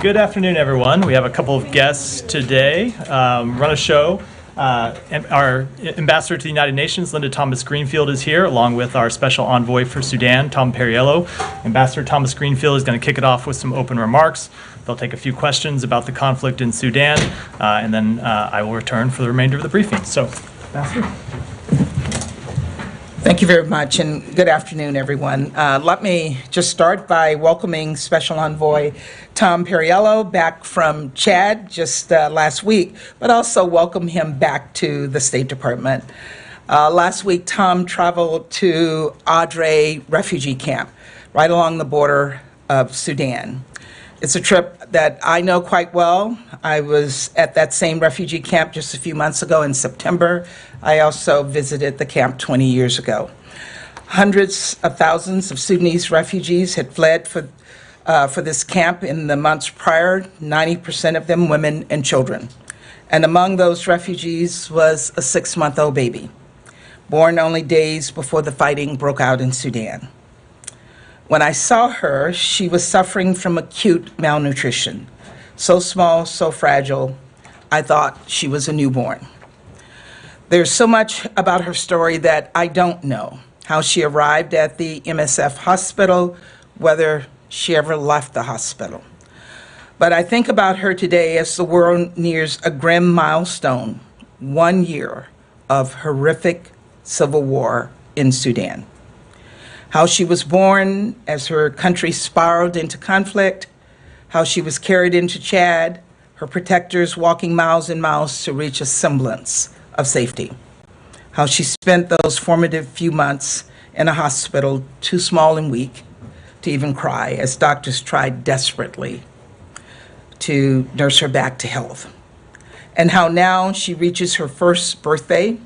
Good afternoon, everyone. We have a couple of guests today. Run a show. Our ambassador to the United Nations, Linda Thomas Greenfield, is here, along with our special envoy for Sudan, Tom Perriello. Ambassador Thomas Greenfield is going to kick it off with some open remarks. They'll take a few questions about the conflict in Sudan, and then I will return for the remainder of the briefing. So, Ambassador. Thank you very much, and good afternoon, everyone. Let me just start by welcoming Special Envoy Tom Perriello back from Chad just last week, but also welcome him back to the State Department. Last week, Tom traveled to Adre refugee camp, right along the border of Sudan. It's a trip that I know quite well. I was at that same refugee camp just a few months ago in September. I also visited the camp 20 years ago. Hundreds of thousands of Sudanese refugees had fled for this camp in the months prior, 90% of them women and children. And among those refugees was a 6-month-old baby, born only days before the fighting broke out in Sudan. When I saw her, she was suffering from acute malnutrition. So small, so fragile, I thought she was a newborn. There's so much about her story that I don't know. How she arrived at the MSF hospital, whether she ever left the hospital. But I think about her today as the world nears a grim milestone, 1 year of horrific civil war in Sudan. How she was born as her country spiraled into conflict, how she was carried into Chad, her protectors walking miles and miles to reach a semblance of safety. How she spent those formative few months in a hospital too small and weak to even cry as doctors tried desperately to nurse her back to health. And how now she reaches her first birthday,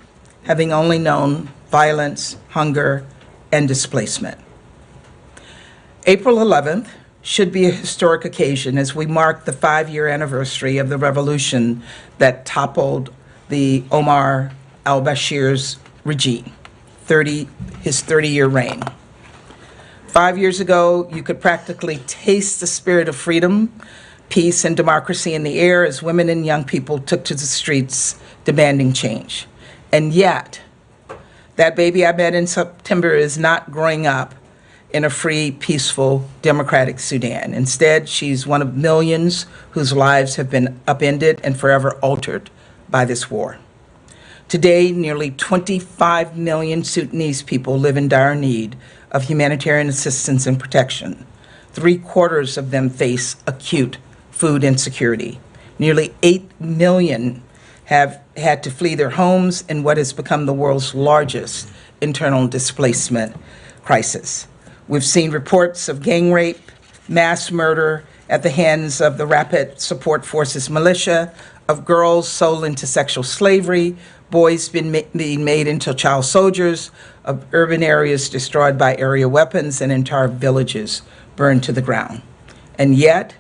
having only known violence, hunger, and displacement. April 11th should be a historic occasion as we mark the 5-year anniversary of the revolution that toppled the Omar al-Bashir's regime, his 30-year reign. 5 years ago, you could practically taste the spirit of freedom, peace, and democracy in the air as women and young people took to the streets demanding change. And yet, that baby I met in September is not growing up in a free, peaceful, democratic Sudan. Instead, she's one of millions whose lives have been upended and forever altered by this war. Today, nearly 25 million Sudanese people live in dire need of humanitarian assistance and protection. 3/4 of them face acute food insecurity. Nearly 8 million have had to flee their homes in what has become the world's largest internal displacement crisis. We've seen reports of gang rape, mass murder at the hands of the Rapid Support Forces militia, of girls sold into sexual slavery, boys being made into child soldiers, of urban areas destroyed by area weapons, and entire villages burned to the ground. And yet,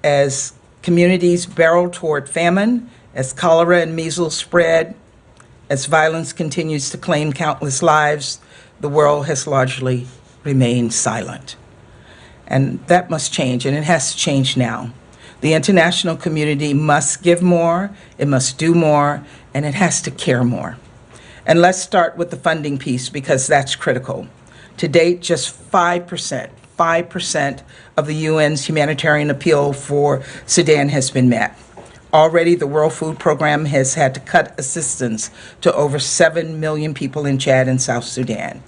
as communities barrel toward famine, as cholera and measles spread, as violence continues to claim countless lives, the world has largely remained silent. And that must change, and it has to change now. The international community must give more, it must do more, and it has to care more. And let's start with the funding piece because that's critical. To date, just 5% of the UN's humanitarian appeal for Sudan has been met. Already, the World Food Program has had to cut assistance to over 7 million people in Chad and South Sudan.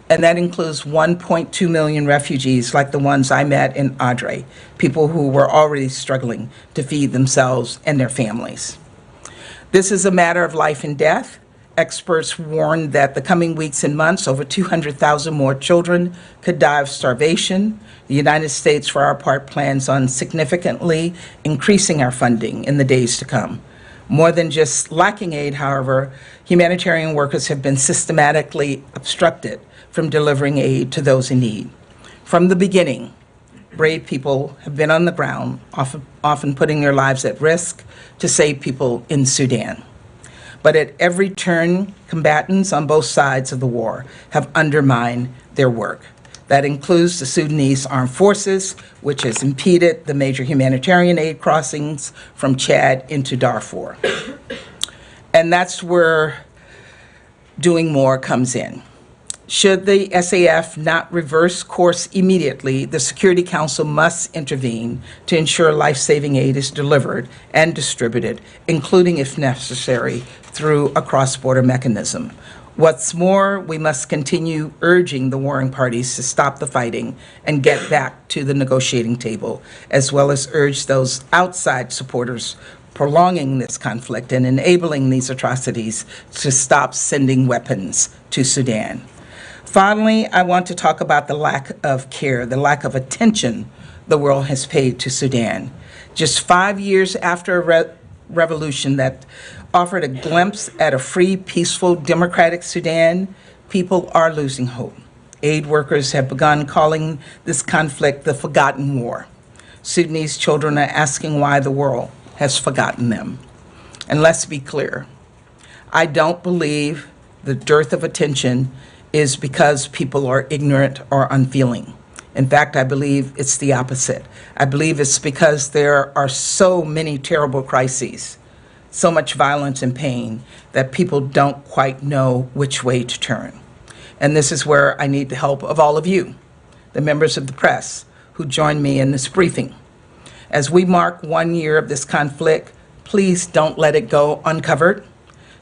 And that includes 1.2 million refugees like the ones I met in Adre, people who were already struggling to feed themselves and their families. This is a matter of life and death. Experts warn that the coming weeks and months, over 200,000 more children could die of starvation. The United States, for our part, plans on significantly increasing our funding in the days to come. More than just lacking aid, however, humanitarian workers have been systematically obstructed from delivering aid to those in need. From the beginning, brave people have been on the ground, often putting their lives at risk to save people in Sudan. But at every turn, combatants on both sides of the war have undermined their work. That includes the Sudanese Armed Forces, which has impeded the major humanitarian aid crossings from Chad into Darfur. And that's where doing more comes in. Should the SAF not reverse course immediately, the Security Council must intervene to ensure life-saving aid is delivered and distributed, including, if necessary, through a cross-border mechanism. What's more, we must continue urging the warring parties to stop the fighting and get back to the negotiating table, as well as urge those outside supporters prolonging this conflict and enabling these atrocities to stop sending weapons to Sudan. Finally, I want to talk about the lack of care, the lack of attention the world has paid to Sudan. Just 5 years after a revolution that offered a glimpse at a free, peaceful, democratic Sudan, people are losing hope. Aid workers have begun calling this conflict the forgotten war. Sudanese children are asking why the world has forgotten them. And let's be clear, I don't believe the dearth of attention is because people are ignorant or unfeeling. In fact, I believe it's the opposite. I believe it's because there are so many terrible crises, so much violence and pain, that people don't quite know which way to turn. And this is where I need the help of all of you, the members of the press, who joined me in this briefing. As we mark 1 year of this conflict, please don't let it go uncovered.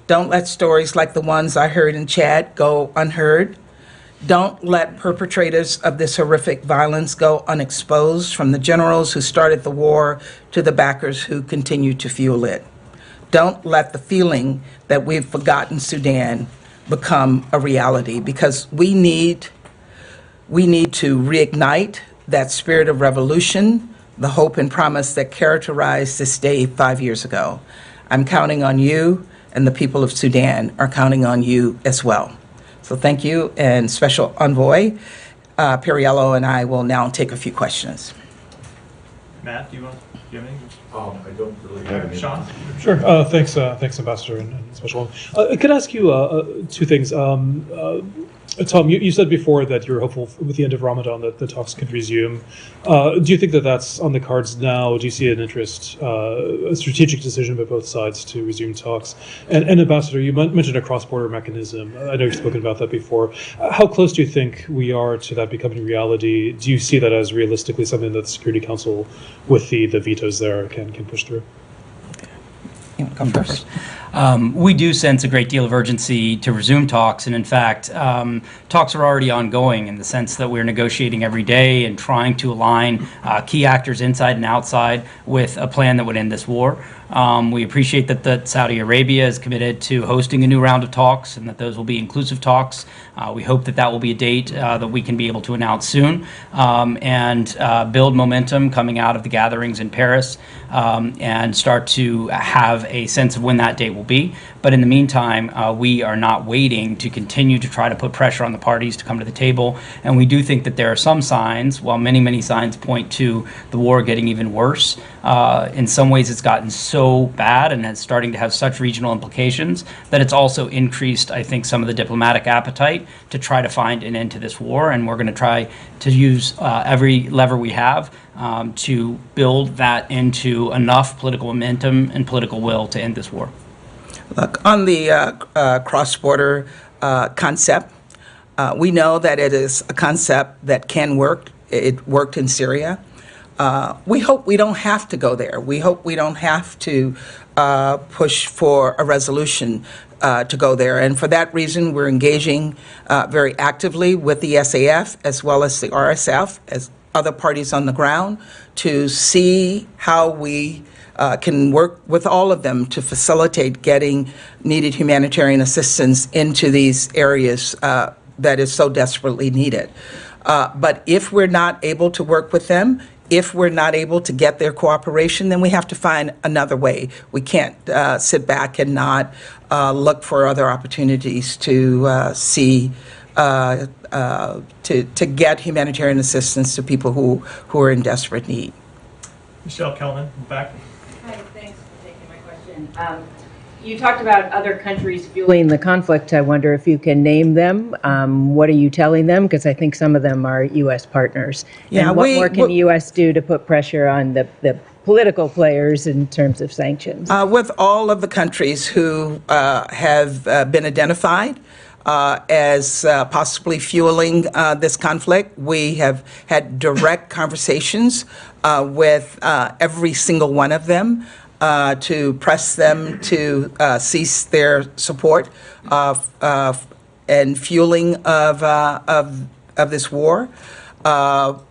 Don't let stories like the ones I heard in Chad go unheard. Don't let perpetrators of this horrific violence go unexposed, from the generals who started the war to the backers who continue to fuel it. Don't let the feeling that we've forgotten Sudan become a reality, because we need to reignite that spirit of revolution, the hope and promise that characterized this day 5 years ago. I'm counting on you, and the people of Sudan are counting on you as well. So thank you, and Special Envoy Perriello and I will now take a few questions. Matt, do you have anything? I don't really have any. Sean? Sure. Thanks, Ambassador and Special One. Could I ask you two things? Tom, you said before that you're hopeful with the end of Ramadan that the talks could resume. Do you think that that's on the cards now? Do you see an interest, a strategic decision by both sides to resume talks? And Ambassador, you mentioned a cross-border mechanism. I know you've spoken about that before. How close do you think we are to that becoming reality? Do you see that as realistically something that the Security Council, with the vetoes there, can push through? You want to come first? We do sense a great deal of urgency to resume talks, and in fact, talks are already ongoing in the sense that we're negotiating every day and trying to align key actors inside and outside with a plan that would end this war. We appreciate that Saudi Arabia is committed to hosting a new round of talks and that those will be inclusive talks. We hope that will be a date that we can be able to announce soon and build momentum coming out of the gatherings in Paris and start to have a sense of when that date will be. But in the meantime, we are not waiting to continue to try to put pressure on the parties to come to the table. And we do think that there are some signs, while many, many signs point to the war getting even worse. In some ways, it's gotten so bad and it's starting to have such regional implications that it's also increased, I think, some of the diplomatic appetite to try to find an end to this war. And we're going to try to use every lever we have to build that into enough political momentum and political will to end this war. Look, on the cross-border concept, we know that it is a concept that can work. It worked in Syria. We hope we don't have to go there. We hope we don't have to push for a resolution to go there. And for that reason, we're engaging very actively with the SAF as well as the RSF as other parties on the ground to see how we can work with all of them to facilitate getting needed humanitarian assistance into these areas that is so desperately needed. But if we're not able to work with them, if we're not able to get their cooperation, then we have to find another way. We can't sit back and not look for other opportunities to see to get humanitarian assistance to people who are in desperate need. Michelle Kelman, back. Hi, thanks for taking my question. You talked about other countries fueling the conflict. I wonder if you can name them. What are you telling them? Because I think some of them are U.S. partners. Yeah, and what more can the U.S. do to put pressure on the political players in terms of sanctions? With all of the countries who have been identified as possibly fueling this conflict, we have had direct conversations with every single one of them to press them to cease their support and fueling of this war.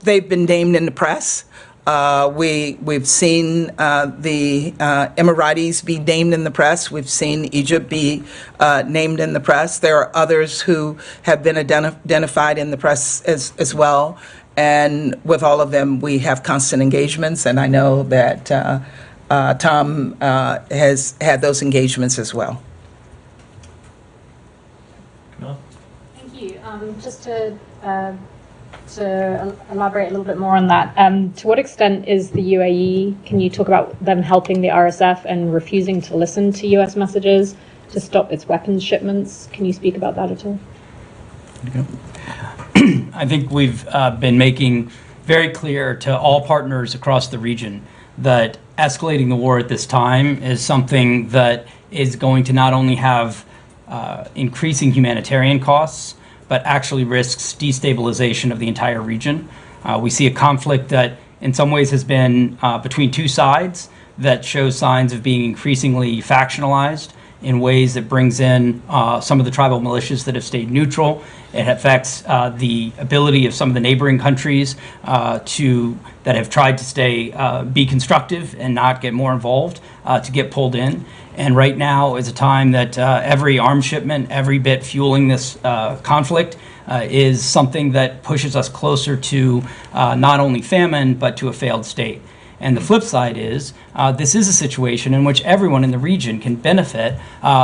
They've been named in the press. We've seen the Emiratis be named in the press. We've seen Egypt be named in the press. There are others who have been identified in the press as well. And with all of them, we have constant engagements. And I know that Tom has had those engagements as well. Camilla? Thank you. Just to elaborate a little bit more on that, to what extent is the UAE, can you talk about them helping the RSF and refusing to listen to US messages to stop its weapons shipments? Can you speak about that at all? I think we've been making very clear to all partners across the region that escalating the war at this time is something that is going to not only have increasing humanitarian costs, but actually risks destabilization of the entire region. We see a conflict that in some ways has been between two sides that shows signs of being increasingly factionalized in ways that brings in some of the tribal militias that have stayed neutral. It affects the ability of some of the neighboring countries that have tried to be constructive and not get more involved to get pulled in. And right now is a time that every arms shipment, every bit fueling this conflict is something that pushes us closer to not only famine, but to a failed state. And the flip side is this is a situation in which everyone in the region can benefit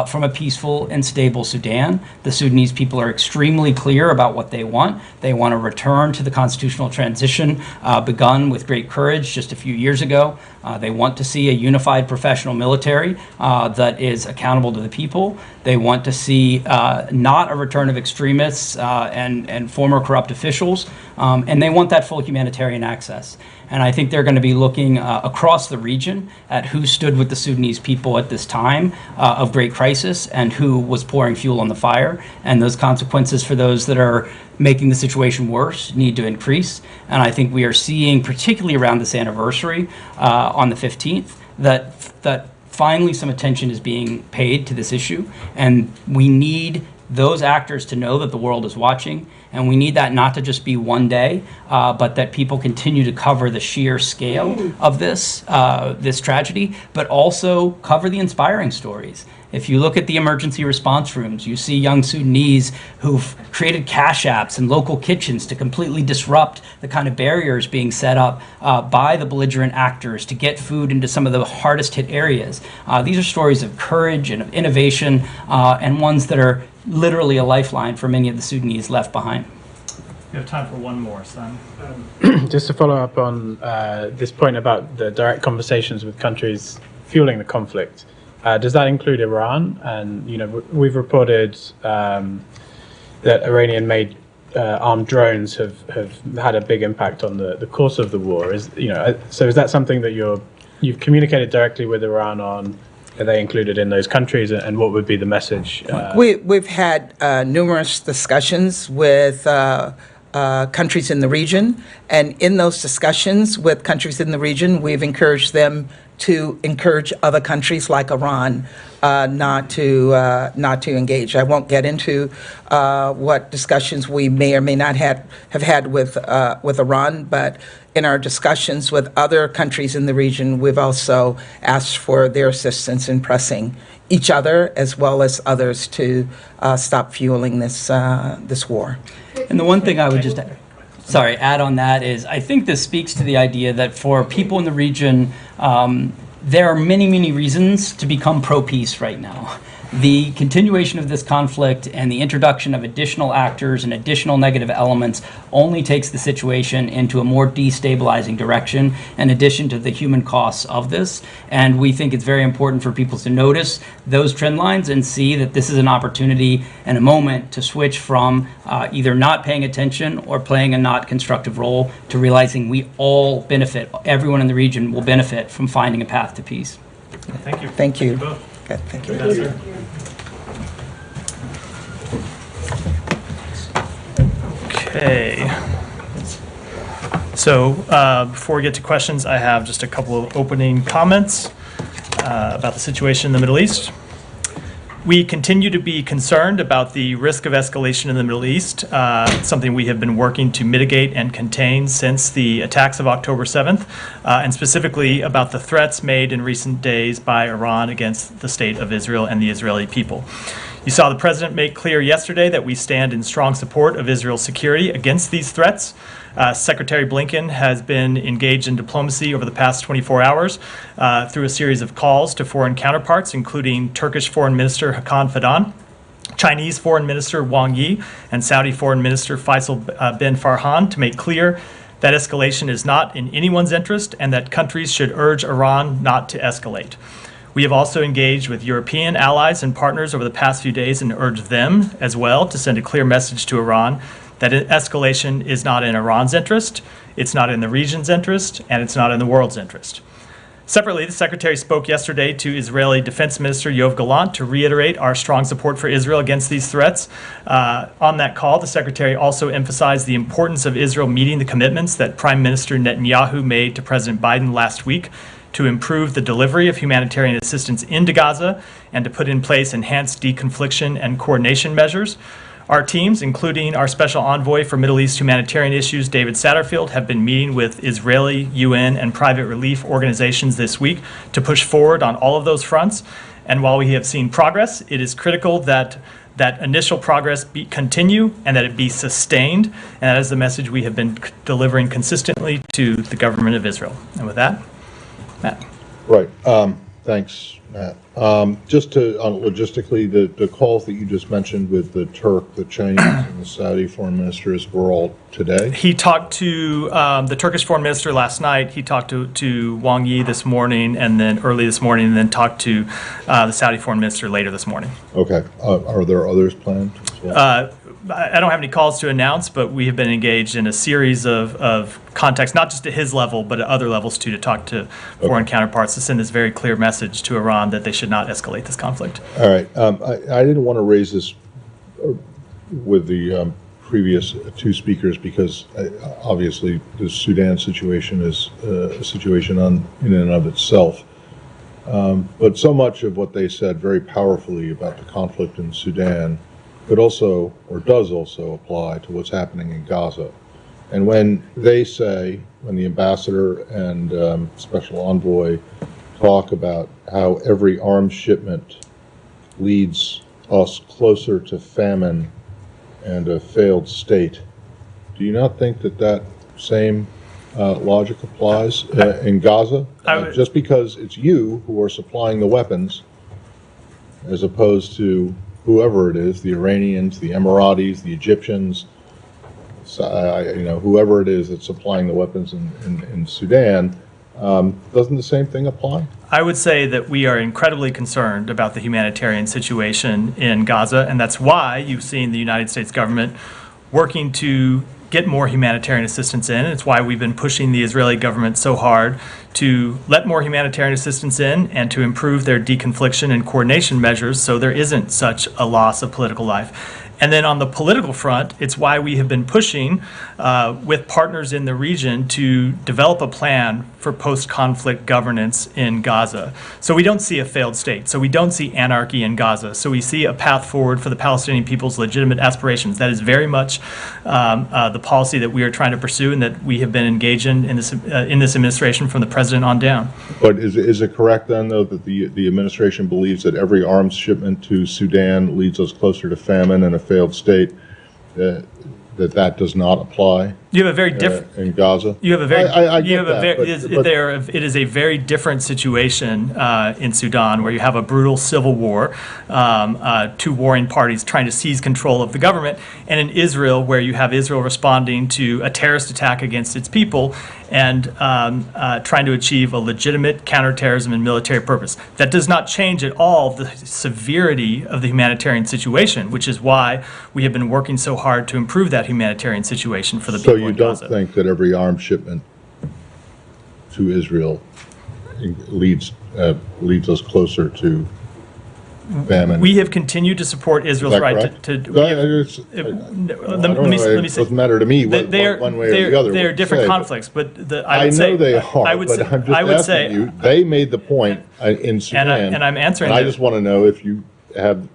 from a peaceful and stable Sudan. The Sudanese people are extremely clear about what they want. They want to return to the constitutional transition begun with great courage just a few years ago. They want to see a unified professional military that is accountable to the people. They want to see not a return of extremists and former corrupt officials. And they want that full humanitarian access. And I think they're going to be looking across the region at who stood with the Sudanese people at this time of great crisis and who was pouring fuel on the fire. And those consequences for those that are making the situation worse need to increase. And I think we are seeing, particularly around this anniversary on the 15th, that finally some attention is being paid to this issue. And we need those actors to know that the world is watching. And we need that not to just be one day, but that people continue to cover the sheer scale of this tragedy, but also cover the inspiring stories. If you look at the emergency response rooms, you see young Sudanese who've created cash apps and local kitchens to completely disrupt the kind of barriers being set up by the belligerent actors to get food into some of the hardest hit areas. These are stories of courage and of innovation and ones that are literally a lifeline for many of the Sudanese left behind. We have time for one more, son. Just to follow up on this point about the direct conversations with countries fueling the conflict, does that include Iran? And we've reported that Iranian-made armed drones have had a big impact on the course of the war. So is that something that you've communicated directly with Iran on? Are they included in those countries, and what would be the message? We've had numerous discussions with countries in the region, and in those discussions with countries in the region, we've encouraged them to encourage other countries like Iran not to engage. I won't get into what discussions we may or may not have had with Iran, but in our discussions with other countries in the region, we've also asked for their assistance in pressing each other as well as others to stop fueling this war. And the one thing I would just add on that is I think this speaks to the idea that for people in the region, there are many, many reasons to become pro-peace right now. The continuation of this conflict and the introduction of additional actors and additional negative elements only takes the situation into a more destabilizing direction, in addition to the human costs of this. And we think it's very important for people to notice those trend lines and see that this is an opportunity and a moment to switch from either not paying attention or playing a not constructive role to realizing we all benefit, everyone in the region will benefit from finding a path to peace. Thank you. Thank you. both. Good, thank you. Ambassador. Okay. So before we get to questions, I have just a couple of opening comments about the situation in the Middle East. We continue to be concerned about the risk of escalation in the Middle East, something we have been working to mitigate and contain since the attacks of October 7th, and specifically about the threats made in recent days by Iran against the state of Israel and the Israeli people. You saw the president make clear yesterday that we stand in strong support of Israel's security against these threats. Secretary Blinken has been engaged in diplomacy over the past 24 hours through a series of calls to foreign counterparts, including Turkish Foreign Minister Hakan Fidan, Chinese Foreign Minister Wang Yi, and Saudi Foreign Minister Faisal bin Farhan, to make clear that escalation is not in anyone's interest and that countries should urge Iran not to escalate. We have also engaged with European allies and partners over the past few days and urged them as well to send a clear message to Iran that escalation is not in Iran's interest, it's not in the region's interest, and it's not in the world's interest. Separately, the Secretary spoke yesterday to Israeli Defense Minister Yoav Gallant to reiterate our strong support for Israel against these threats. On that call, the Secretary also emphasized the importance of Israel meeting the commitments that Prime Minister Netanyahu made to President Biden last week to improve the delivery of humanitarian assistance into Gaza and to put in place enhanced deconfliction and coordination measures. Our teams, including our Special Envoy for Middle East Humanitarian Issues, David Satterfield, have been meeting with Israeli, UN, and private relief organizations this week to push forward on all of those fronts. And while we have seen progress, it is critical that that initial progress continue and that it be sustained. And that is the message we have been delivering consistently to the government of Israel. And with that, Matt. Right. Thanks, Matt. Just to, logistically, the calls that you just mentioned with the Turk, the Chinese, and the Saudi foreign ministers were all today? He talked to the Turkish foreign minister last night. He talked to Wang Yi this morning, and then early this morning, and then talked to the Saudi foreign minister later this morning. Okay. Are there others planned as well? I don't have any calls to announce, but we have been engaged in a series of contacts, not just at his level, but at other levels too, to talk to foreign counterparts to send this very clear message to Iran that they should not escalate this conflict. All right. I didn't want to raise this with the previous two speakers because obviously the Sudan situation is a situation in and of itself. But so much of what they said very powerfully about the conflict in Sudan could also, or does also, apply to what's happening in Gaza. And when they say, when the ambassador and special envoy talk about how every arms shipment leads us closer to famine and a failed state, do you not think that that same logic applies in Gaza? Just because it's you who are supplying the weapons, as opposed to whoever it is, the Iranians, the Emiratis, the Egyptians, whoever it is that's supplying the weapons in Sudan, doesn't the same thing apply? I would say that we are incredibly concerned about the humanitarian situation in Gaza, and that's why you've seen the United States government working to get more humanitarian assistance in. And it's why we've been pushing the Israeli government so hard to let more humanitarian assistance in and to improve their deconfliction and coordination measures so there isn't such a loss of political life. And then on the political front, it's why we have been pushing with partners in the region to develop a plan for post-conflict governance in Gaza. So we don't see a failed state. So we don't see anarchy in Gaza. So we see a path forward for the Palestinian people's legitimate aspirations. That is very much the policy that we are trying to pursue and that we have been engaged in this administration from the president on down. But is it correct then, though, that the administration believes that every arms shipment to Sudan leads us closer to famine and a failed state, that does not apply You have a very different. in Gaza. You have a very. I you get have a that, very. but it is a very different situation in Sudan, where you have a brutal civil war, two warring parties trying to seize control of the government, and in Israel, where you have Israel responding to a terrorist attack against its people and trying to achieve a legitimate counterterrorism and military purpose. That does not change at all the severity of the humanitarian situation, which is why we have been working so hard to improve that humanitarian situation for the people So you in don't Gaza. think that every arms shipment to Israel leads us closer to famine? We have continued to support Is Israel's that right correct? to. Let me say. It doesn't matter to me one way or the other. They are what different you say, conflicts, but I would say know they are, I would but say, I'm just I would asking say, you. They made the point in Sudan, and I'm answering And I that. just want to know if you feel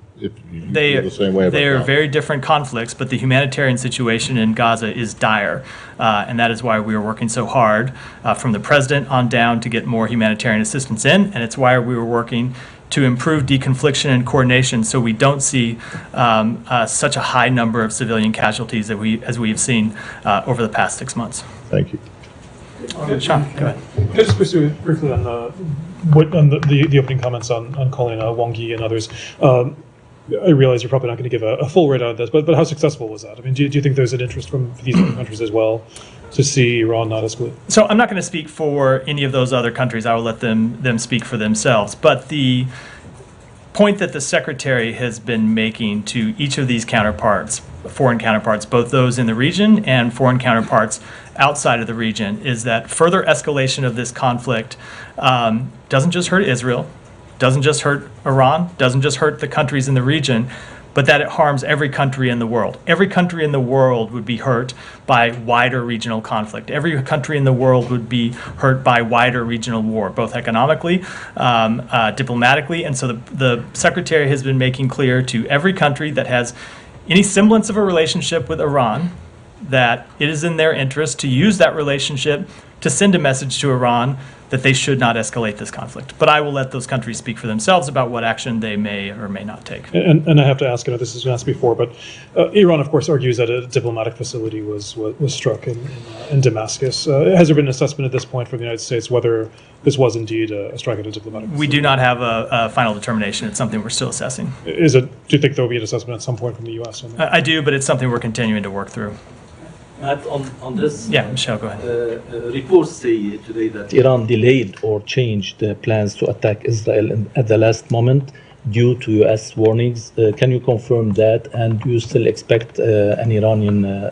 the same way about they are that. very different conflicts, but the humanitarian situation in Gaza is dire, and that is why we are working so hard from the president on down to get more humanitarian assistance in, and it's why we were working to improve deconfliction and coordination so we don't see such a high number of civilian casualties as we have seen over the past 6 months. Thank you. Sean, go ahead. Can I just pursue briefly on the opening comments on calling Wang Yi and others? I realize you're probably not going to give a full rate on this, but how successful was that? I mean, do you think there's an interest from these other countries as well to see Iran not escalate? So I'm not going to speak for any of those other countries. I will let them speak for themselves. But the point that the Secretary has been making to each of these counterparts, foreign counterparts, both those in the region and foreign counterparts outside of the region, is that further escalation of this conflict doesn't just hurt Israel, doesn't just hurt Iran, doesn't just hurt the countries in the region, but that it harms every country in the world. Every country in the world would be hurt by wider regional conflict. Every country in the world would be hurt by wider regional war, both economically, diplomatically. And so the Secretary has been making clear to every country that has any semblance of a relationship with Iran that it is in their interest to use that relationship to send a message to Iran that they should not escalate this conflict. But I will let those countries speak for themselves about what action they may or may not take. And I have to ask, I know this has been asked before, but Iran, of course, argues that a diplomatic facility was struck in Damascus. Has there been an assessment at this point from the United States whether this was indeed a strike at a diplomatic facility? We do not have a final determination. It's something we're still assessing. Do you think there will be an assessment at some point from the U.S. on that? I do, but it's something we're continuing to work through. Matt, on this, Yeah, Michelle, go ahead. reports say today that Iran delayed or changed plans to attack Israel at the last moment due to U.S. warnings. Can you confirm that? And do you still expect an Iranian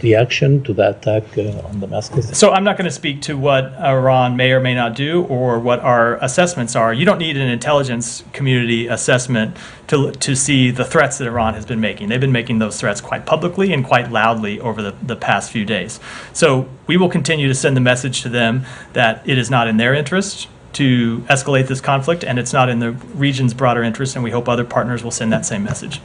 reaction to the attack on Damascus? So I'm not going to speak to what Iran may or may not do or what our assessments are. You don't need an intelligence community assessment to see the threats that Iran has been making. They've been making those threats quite publicly and quite loudly over the past few days. So we will continue to send the message to them that it is not in their interest to escalate this conflict, and it's not in the region's broader interest, and we hope other partners will send that same message.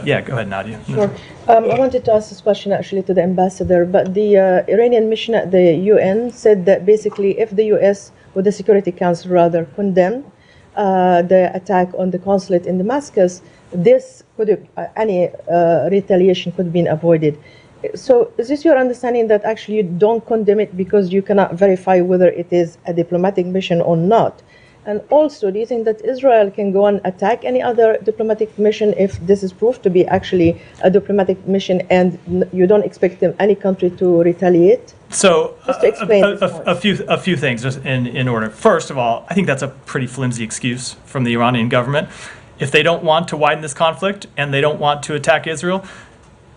Yeah, go ahead, Nadia. Sure. I wanted to ask this question actually to the ambassador, but the Iranian mission at the UN said that basically if the US, or the Security Council rather, condemned the attack on the consulate in Damascus, this could have, any retaliation could have been avoided. So is this your understanding that actually you don't condemn it because you cannot verify whether it is a diplomatic mission or not? And also, do you think that Israel can go and attack any other diplomatic mission if this is proved to be actually a diplomatic mission and you don't expect any country to retaliate? So Just to explain a few things just in order. First of all, I think that's a pretty flimsy excuse from the Iranian government. If they don't want to widen this conflict and they don't want to attack Israel,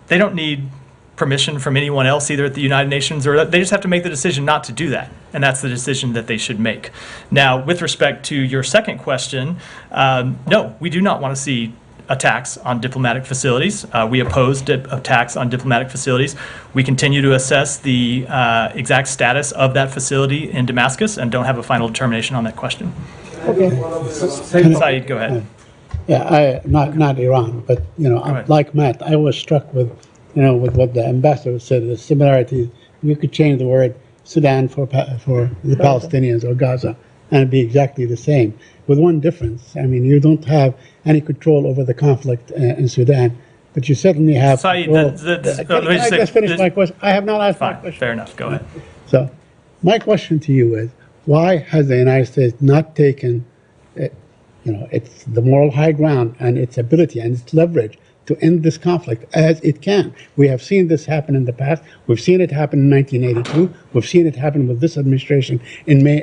they don't need permission from anyone else, either at the United Nations, or they just have to make the decision not to do that. And that's the decision that they should make. Now, with respect to your second question, no, we do not want to see attacks on diplomatic facilities. We oppose attacks on diplomatic facilities. We continue to assess the exact status of that facility in Damascus and don't have a final determination on that question. Okay. Saeed, go ahead. Yeah, not Iran, but like Matt, I was struck with what the ambassador said, the similarities. You could change the word Sudan for the Palestinians or Gaza, and it'd be exactly the same, with one difference. I mean, you don't have any control over the conflict in Sudan. but you certainly have. Saeed, well, let me can I say- just finish my question? I have not asked my Fine, question. fair enough, go ahead. So, my question to you is, why has the United States not taken, it's the moral high ground and its ability and its leverage to end this conflict as it can? We have seen this happen in the past. We've seen it happen in 1982. We've seen it happen with this administration in May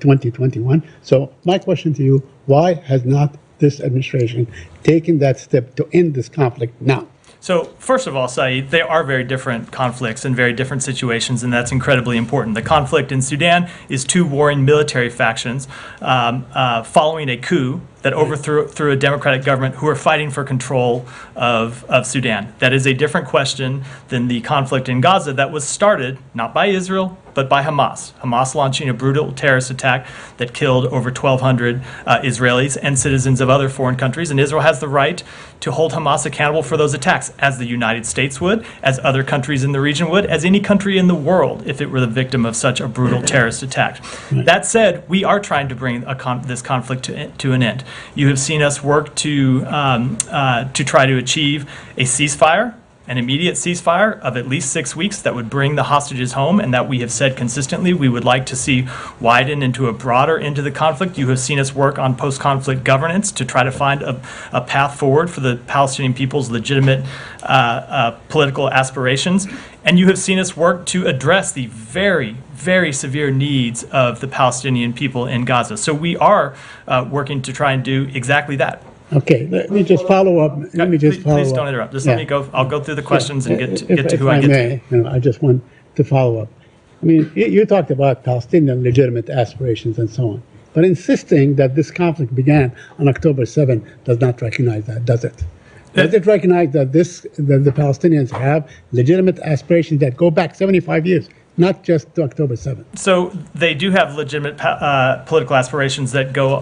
2021. So, my question to you, why has not this administration taken that step to end this conflict now? So, first of all, Saeed, they are very different conflicts and very different situations, and that's incredibly important. The conflict in Sudan is two warring military factions following a coup that overthrew a democratic government who are fighting for control of Sudan. That is a different question than the conflict in Gaza that was started not by Israel, but by Hamas. Hamas launching a brutal terrorist attack that killed over 1,200 Israelis and citizens of other foreign countries. And Israel has the right to hold Hamas accountable for those attacks, as the United States would, as other countries in the region would, as any country in the world if it were the victim of such a brutal terrorist attack. That said, we are trying to bring this conflict to an end. You have seen us work to try to achieve a ceasefire, an immediate ceasefire of at least 6 weeks that would bring the hostages home, and that we have said consistently we would like to see widen into a broader end to the conflict. You have seen us work on post-conflict governance to try to find a path forward for the Palestinian people's legitimate political aspirations. And you have seen us work to address the very, very severe needs of the Palestinian people in Gaza. So we are working to try and do exactly that. Okay, let me just follow up. Please don't interrupt. Just let me go. I'll go through the questions and get to who I get to. If I may, I just want to follow up. I mean, you talked about Palestinian legitimate aspirations and so on, but insisting that this conflict began on October 7 does not recognize that, does it? Does it recognize that the Palestinians have legitimate aspirations that go back 75 years? Not just to October 7th. So they do have legitimate political aspirations that go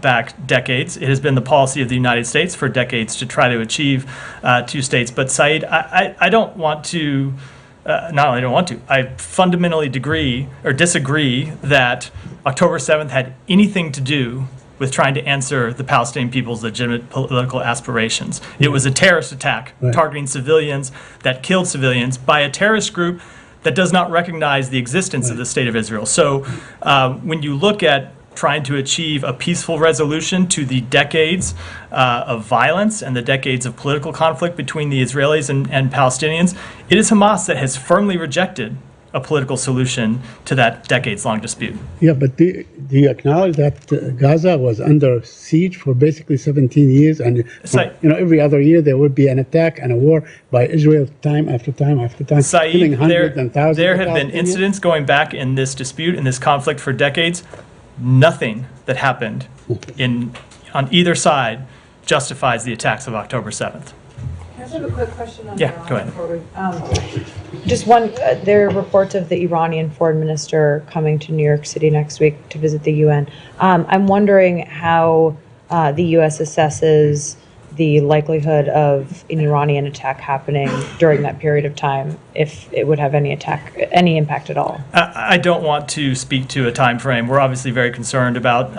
back decades. It has been the policy of the United States for decades to try to achieve 2 states. But Saeed, I don't want to, not only don't want to, I fundamentally disagree that October 7th had anything to do with trying to answer the Palestinian people's legitimate political aspirations. It was a terrorist attack targeting civilians that killed civilians by a terrorist group that does not recognize the existence of the State of Israel. So when you look at trying to achieve a peaceful resolution to the decades of violence and the decades of political conflict between the Israelis and Palestinians, it is Hamas that has firmly rejected a political solution to that decades-long dispute. Yeah, but do you acknowledge that Gaza was under siege for basically 17 years, and every other year there would be an attack and a war by Israel time after time after time, killing hundreds and thousands. There have been incidents going back in this dispute, in this conflict for decades. Nothing that happened on either side justifies the attacks of October 7th. I have a quick question on Yeah, Iran go ahead. Just one, there are reports of the Iranian foreign minister coming to New York City next week to visit the UN. I'm wondering how the U.S. assesses the likelihood of an Iranian attack happening during that period of time, if it would have any impact at all. I don't want to speak to a time frame. We're obviously very concerned about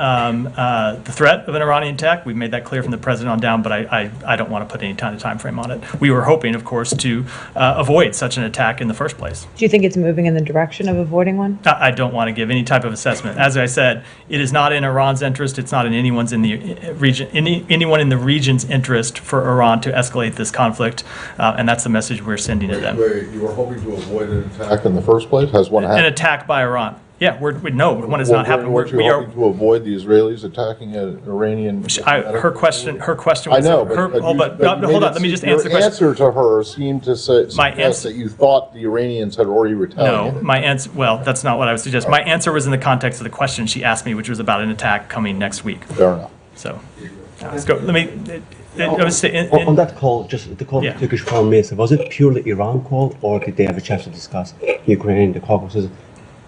the threat of an Iranian attack. We've made that clear from the president on down, but I don't want to put any kind of time frame on it. We were hoping, of course, to avoid such an attack in the first place. Do you think it's moving in the direction of avoiding one? I don't want to give any type of assessment. As I said, it is not in Iran's interest. It's not in anyone's in the region, anyone in the region's interest for Iran to escalate this conflict, and that's the message we're sending to them. You were hoping to avoid an attack in the first place? Has one happened? An attack by Iran. Yeah, no, one has not happened. Weren't you hoping to avoid the Israelis attacking an Iranian? Her question was. I know, hold on. Let me just answer the question. Your answer to her seemed to suggest that you thought the Iranians had already retaliated. No, my answer. Well, that's not what I would suggest. My answer was in the context of the question she asked me, which was about an attack coming next week. Fair enough. So, let's go. Let me. On that call, just the call to Turkish Foreign Minister, was it purely Iran call, or did they have a chance to discuss Ukraine, the Caucasus,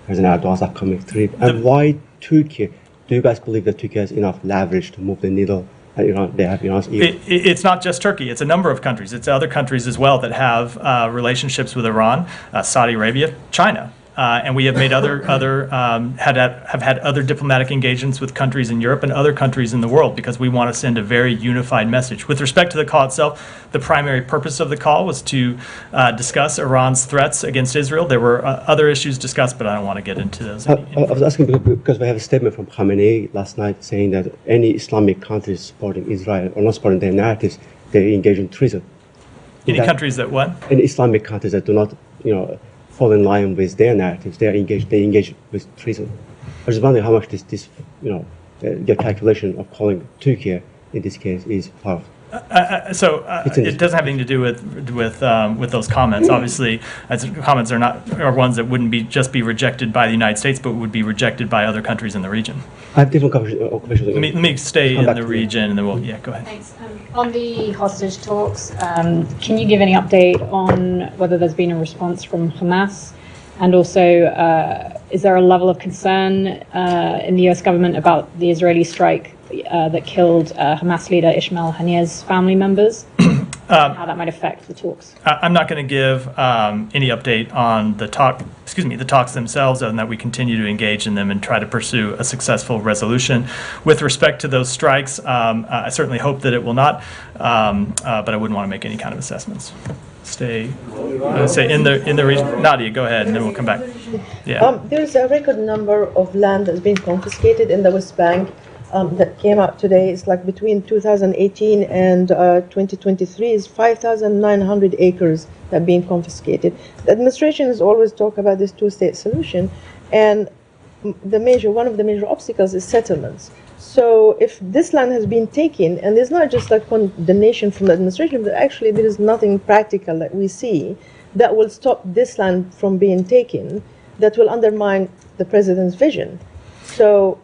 President Erdogan's upcoming trip? And why Turkey? Do you guys believe that Turkey has enough leverage to move the needle? They have Iran's ear? It's not just Turkey. It's a number of countries. It's other countries as well that have relationships with Iran, Saudi Arabia, China. and we have made have had other diplomatic engagements with countries in Europe and other countries in the world because we want to send a very unified message. With respect to the call itself, the primary purpose of the call was to discuss Iran's threats against Israel. There were other issues discussed, but I don't want to get into those. I was asking because we have a statement from Khamenei last night saying that any Islamic countries supporting Israel or not supporting their narratives, they engage in treason. Any countries that what? Any Islamic countries that do not, fall in line with their narratives, they engage with treason. I was wondering how much your calculation of calling Turkey in this case is part of. It doesn't have anything to do with those comments. Obviously, comments are ones that wouldn't just be rejected by the United States, but would be rejected by other countries in the region. I have different questions. Let me stay in the region, and then go ahead. Thanks. On the hostage talks, can you give any update on whether there's been a response from Hamas? And also, is there a level of concern in the U.S. government about the Israeli strike that killed Hamas leader Ismail Haniyeh's family members? How that might affect the talks? I'm not going to give any update on the talks themselves, other than that we continue to engage in them and try to pursue a successful resolution. With respect to those strikes, I certainly hope that it will not, but I wouldn't want to make any kind of assessments. Stay in the region. Nadia, go ahead, and then we'll come back. Yeah. There's a record number of land that's been confiscated in the West Bank. That came out today. It's like between 2018 and 2023 is 5,900 acres that have been confiscated. The administration has always talked about this two-state solution, and one of the major obstacles is settlements. So if this land has been taken, and there's not just a condemnation from the administration, but actually there is nothing practical that we see that will stop this land from being taken, that will undermine the president's vision. So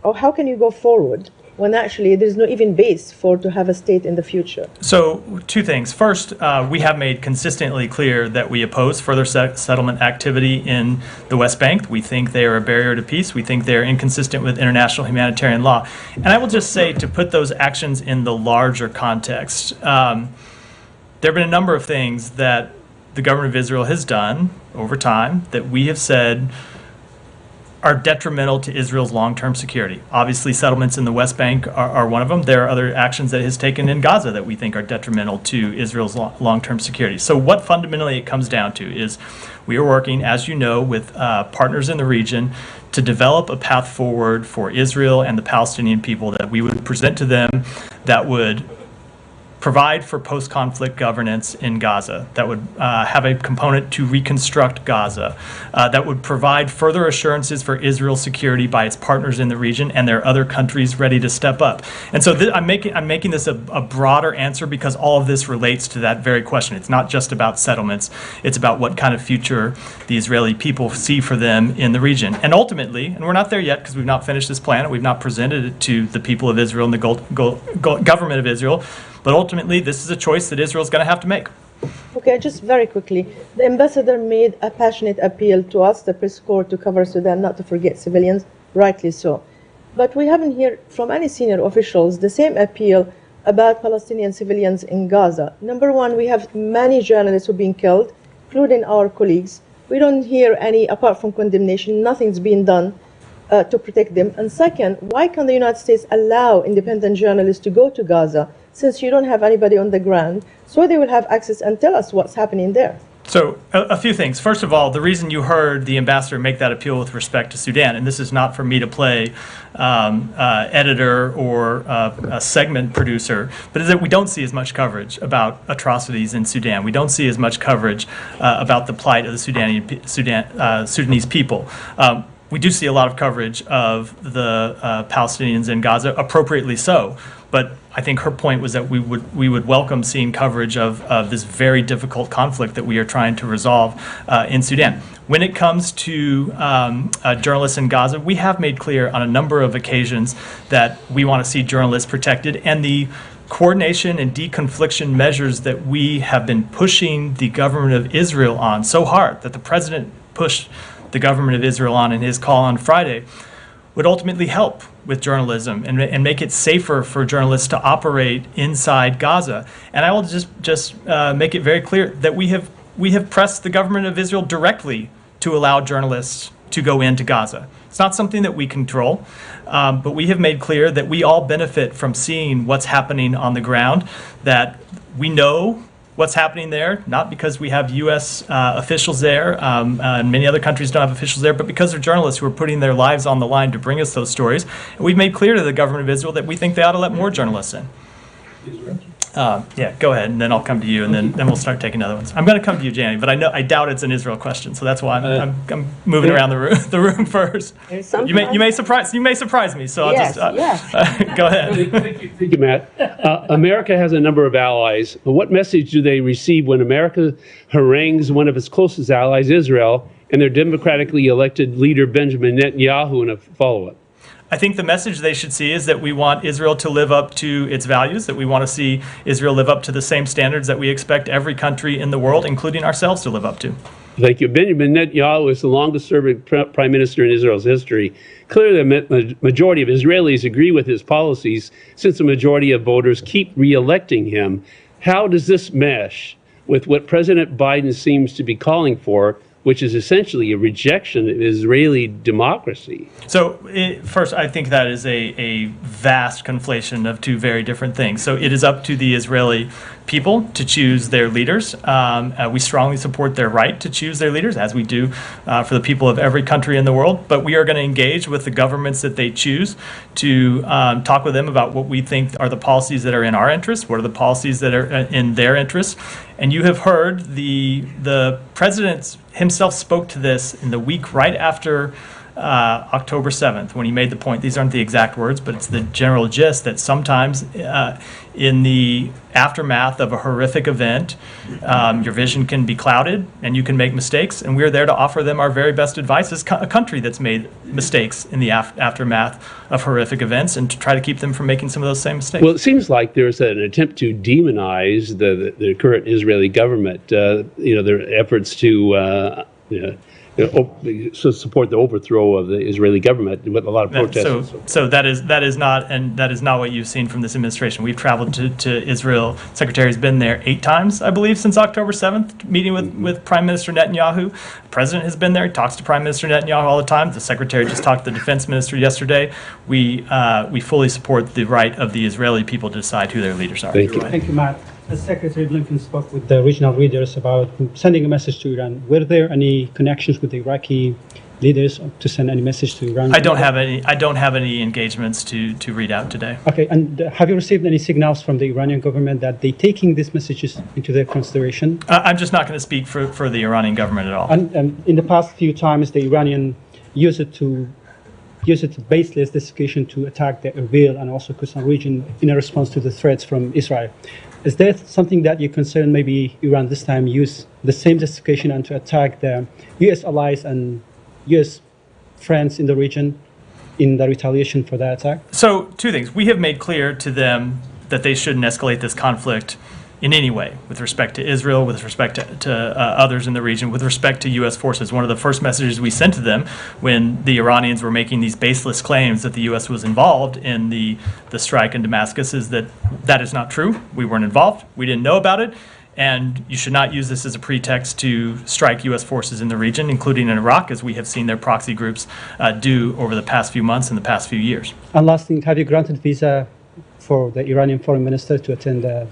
how can you go forward when actually there's no even base to have a state in the future? So two things. First, we have made consistently clear that we oppose further settlement activity in the West Bank. We think they are a barrier to peace. We think they're inconsistent with international humanitarian law. And I will just say, to put those actions in the larger context, there have been a number of things that the government of Israel has done over time that we have said are detrimental to Israel's long-term security. Obviously, settlements in the West Bank are one of them. There are other actions that it has taken in Gaza that we think are detrimental to Israel's long-term security. So what fundamentally it comes down to is we are working, as you know, with partners in the region to develop a path forward for Israel and the Palestinian people that we would present to them that would provide for post-conflict governance in Gaza, that would have a component to reconstruct Gaza, that would provide further assurances for Israel's security by its partners in the region, and there are other countries ready to step up. And so I'm making this a broader answer because all of this relates to that very question. It's not just about settlements. It's about what kind of future the Israeli people see for them in the region. And ultimately, and we're not there yet because we've not finished this plan, and we've not presented it to the people of Israel and the government of Israel, but ultimately, this is a choice that Israel is going to have to make. Okay, just very quickly. The ambassador made a passionate appeal to us, the press corps, to cover Sudan, not to forget civilians, rightly so. But we haven't heard from any senior officials the same appeal about Palestinian civilians in Gaza. Number one, we have many journalists who've been killed, including our colleagues. We don't hear any, apart from condemnation, nothing's been done to protect them. And second, why can the United States allow independent journalists to go to Gaza, since you don't have anybody on the ground, so they will have access and tell us what's happening there? So a few things. First of all, the reason you heard the ambassador make that appeal with respect to Sudan, and this is not for me to play editor or a segment producer, but is that we don't see as much coverage about atrocities in Sudan. We don't see as much coverage about the plight of the Sudanese people. We do see a lot of coverage of the Palestinians in Gaza, appropriately so. But I think her point was that we would welcome seeing coverage of this very difficult conflict that we are trying to resolve in Sudan. When it comes to journalists in Gaza, we have made clear on a number of occasions that we want to see journalists protected, and the coordination and deconfliction measures that we have been pushing the government of Israel on so hard, that the president pushed the government of Israel on in his call on Friday, would ultimately help with journalism and make it safer for journalists to operate inside Gaza. And I will just make it very clear that we have pressed the government of Israel directly to allow journalists to go into Gaza. It's not something that we control, but we have made clear that we all benefit from seeing what's happening on the ground, that we know what's happening there, not because we have U.S. Officials there, and many other countries don't have officials there, but because they're journalists who are putting their lives on the line to bring us those stories. And we've made clear to the government of Israel that we think they ought to let more journalists in. Yeah, go ahead, and then I'll come to you, and then we'll start taking other ones. I'm going to come to you, Janie, but I doubt it's an Israel question, so that's why I'm moving around the room first. You may surprise me, so I'll just go ahead. Thank you, Matt. America has a number of allies, but what message do they receive when America harangues one of its closest allies, Israel, and their democratically elected leader Benjamin Netanyahu in a follow-up? I think the message they should see is that we want Israel to live up to its values, that we want to see Israel live up to the same standards that we expect every country in the world, including ourselves, to live up to. Thank you. Benjamin Netanyahu is the longest-serving prime minister in Israel's history. Clearly, the majority of Israelis agree with his policies, since the majority of voters keep re-electing him. How does this mesh with what President Biden seems to be calling for, which is essentially a rejection of Israeli democracy? So first, I think that is a vast conflation of two very different things. So it is up to the Israeli people to choose their leaders. We strongly support their right to choose their leaders, as we do for the people of every country in the world. But we are going to engage with the governments that they choose to talk with them about what we think are the policies that are in our interest, what are the policies that are in their interest. And you have heard the president himself spoke to this in the week right after October 7th, when he made the point. These aren't the exact words, but it's the general gist that sometimes in the aftermath of a horrific event, your vision can be clouded and you can make mistakes. And we're there to offer them our very best advice as a country that's made mistakes in the aftermath of horrific events, and to try to keep them from making some of those same mistakes. Well, it seems like there's an attempt to demonize the current Israeli government. Their efforts to support the overthrow of the Israeli government with a lot of protests. So that is not what you've seen from this administration. We've traveled to Israel. Secretary's been there 8 times, I believe, since October 7th, meeting with Prime Minister Netanyahu. The president has been there. He talks to Prime Minister Netanyahu all the time. The secretary just talked to the defense minister yesterday. We fully support the right of the Israeli people to decide who their leaders are. Thank you. Thank you, Matt. As Secretary Blinken spoke with the regional leaders about sending a message to Iran, were there any connections with the Iraqi leaders to send any message to Iran? I don't have any engagements to read out today. Okay, and have you received any signals from the Iranian government that they're taking these messages into their consideration? I'm just not going to speak for the Iranian government at all. And in the past few times, the Iranian used it to baseless justification to attack the Erbil and also Khorasan region in a response to the threats from Israel. Is there something that you concern maybe Iran this time use the same justification and to attack the U.S. allies and U.S. friends in the region in the retaliation for that attack? So 2 things. We have made clear to them that they shouldn't escalate this conflict in any way, with respect to Israel, with respect to others in the region, with respect to U.S. forces. One of the first messages we sent to them when the Iranians were making these baseless claims that the U.S. was involved in the strike in Damascus is that is not true. We weren't involved. We didn't know about it. And you should not use this as a pretext to strike U.S. forces in the region, including in Iraq, as we have seen their proxy groups do over the past few months and the past few years. And last thing, have you granted visa for the Iranian foreign minister to attend the